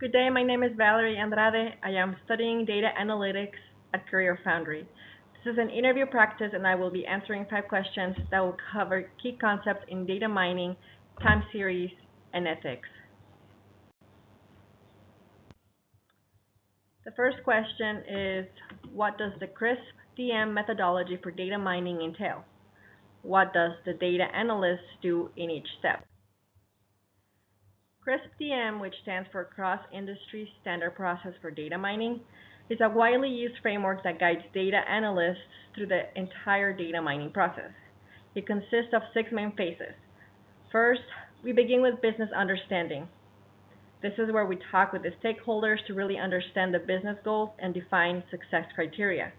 Good day, my name is Valerie Andrade. I am studying data analytics at Career Foundry. This is an interview practice and I will be answering 5 questions that will cover key concepts in data mining, time series, and ethics. The first question is, what does the CRISP-DM methodology for data mining entail? What does the data analyst do in each step? CRISP-DM, which stands for Cross-Industry Standard Process for Data Mining, is a widely used framework that guides data analysts through the entire data mining process. It consists of 6 main phases. First, we begin with business understanding. This is where we talk with the stakeholders to really understand the business goals and define success criteria.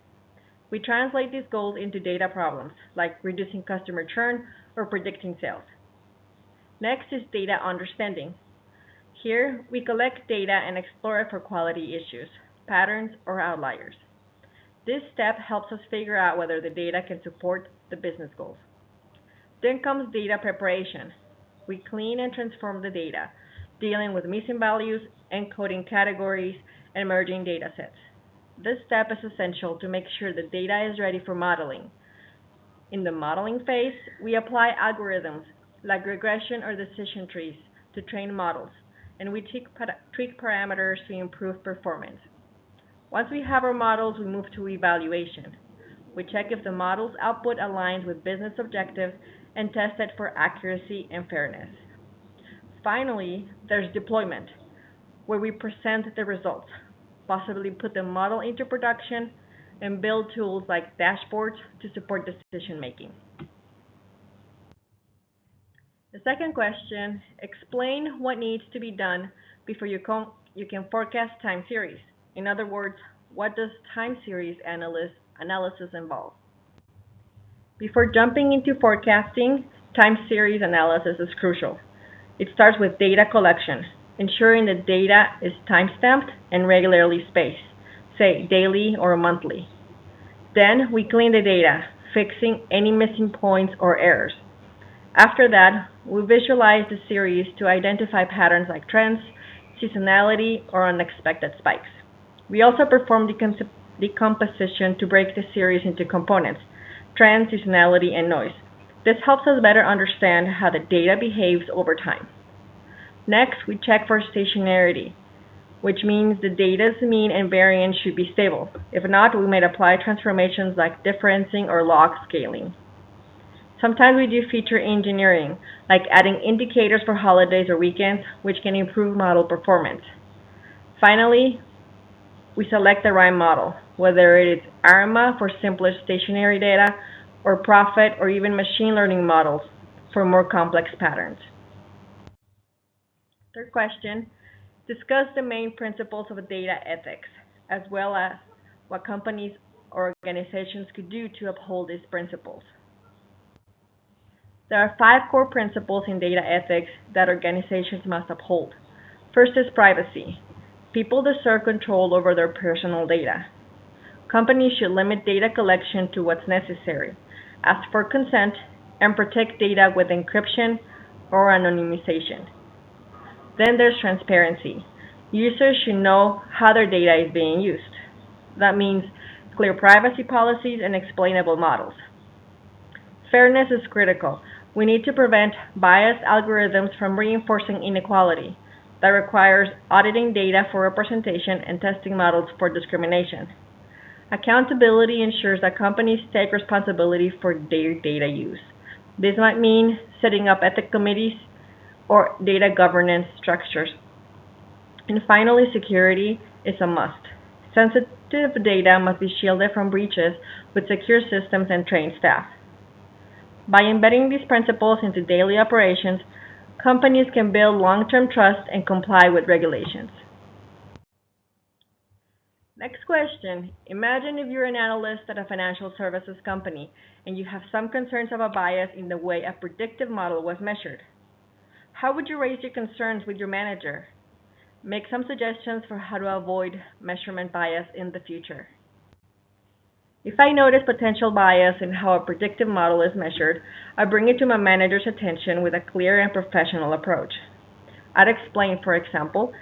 We translate these goals into data problems, like reducing customer churn or predicting sales. Next is data understanding. Here, we collect data and explore it for quality issues, patterns, or outliers. This step helps us figure out whether the data can support the business goals. Then comes data preparation. We clean and transform the data, dealing with missing values, encoding categories, and merging data sets. This step is essential to make sure the data is ready for modeling. In the modeling phase, we apply algorithms like regression or decision trees to train models, and we tweak parameters to improve performance. Once we have our models, we move to evaluation. We check if the model's output aligns with business objectives and test it for accuracy and fairness. Finally, there's deployment, where we present the results, possibly put the model into production, and build tools like dashboards to support decision making. The second question, explain what needs to be done before you can forecast time series. In other words, what does time series analysis involve? Before jumping into forecasting, time series analysis is crucial. It starts with data collection, ensuring the data is time-stamped and regularly spaced, say daily or monthly. Then we clean the data, fixing any missing points or errors. After that, we visualize the series to identify patterns like trends, seasonality, or unexpected spikes. We also perform decomposition to break the series into components, trends, seasonality, and noise. This helps us better understand how the data behaves over time. Next, we check for stationarity, which means the data's mean and variance should be stable. If not, we might apply transformations like differencing or log scaling. Sometimes we do feature engineering, like adding indicators for holidays or weekends, which can improve model performance. Finally, we select the right model, whether it is ARMA for simpler stationary data, or Prophet, or even machine learning models for more complex patterns. Third question, discuss the main principles of data ethics, as well as what companies or organizations could do to uphold these principles. There are 5 core principles in data ethics that organizations must uphold. First is privacy. People deserve control over their personal data. Companies should limit data collection to what's necessary, ask for consent, and protect data with encryption or anonymization. Then there's transparency. Users should know how their data is being used. That means clear privacy policies and explainable models. Fairness is critical. We need to prevent biased algorithms from reinforcing inequality. That requires auditing data for representation and testing models for discrimination. Accountability ensures that companies take responsibility for their data use. This might mean setting up ethics committees or data governance structures. And finally, security is a must. Sensitive data must be shielded from breaches with secure systems and trained staff. By embedding these principles into daily operations, companies can build long-term trust and comply with regulations. Next question. Imagine if you're an analyst at a financial services company and you have some concerns of a bias in the way a predictive model was measured. How would you raise your concerns with your manager? Make some suggestions for how to avoid measurement bias in the future. If I notice potential bias in how a predictive model is measured, I bring it to my manager's attention with a clear and professional approach. I'd explain, for example,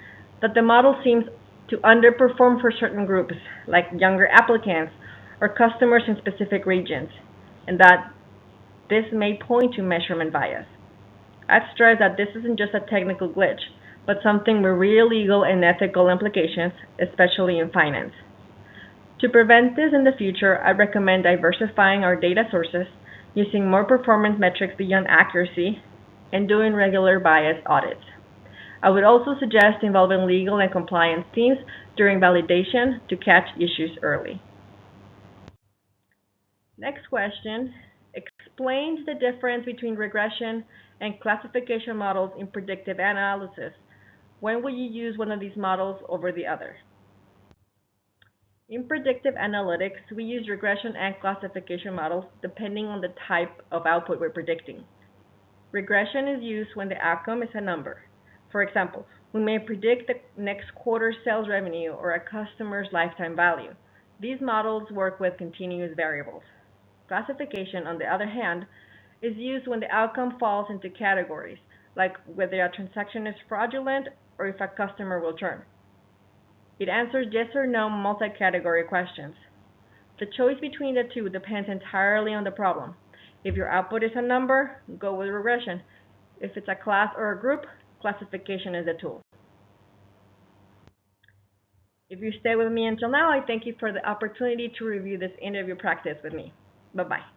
that the model seems to underperform for certain groups, like younger applicants or customers in specific regions, and that this may point to measurement bias. I'd stress that this isn't just a technical glitch, but something with real legal and ethical implications, especially in finance. To prevent this in the future, I recommend diversifying our data sources, using more performance metrics beyond accuracy, and doing regular bias audits. I would also suggest involving legal and compliance teams during validation to catch issues early. Next question. Explain the difference between regression and classification models in predictive analysis. When will you use one of these models over the other? In predictive analytics, we use regression and classification models depending on the type of output we're predicting. Regression is used when the outcome is a number. For example, we may predict the next quarter's sales revenue or a customer's lifetime value. These models work with continuous variables. Classification, on the other hand, is used when the outcome falls into categories, like whether a transaction is fraudulent or if a customer will churn. It answers yes or no multi-category questions. The choice between the two depends entirely on the problem. If your output is a number, go with regression. If it's a class or a group, classification is the tool. If you stay with me until now, I thank you for the opportunity to review this interview practice with me. Bye-bye.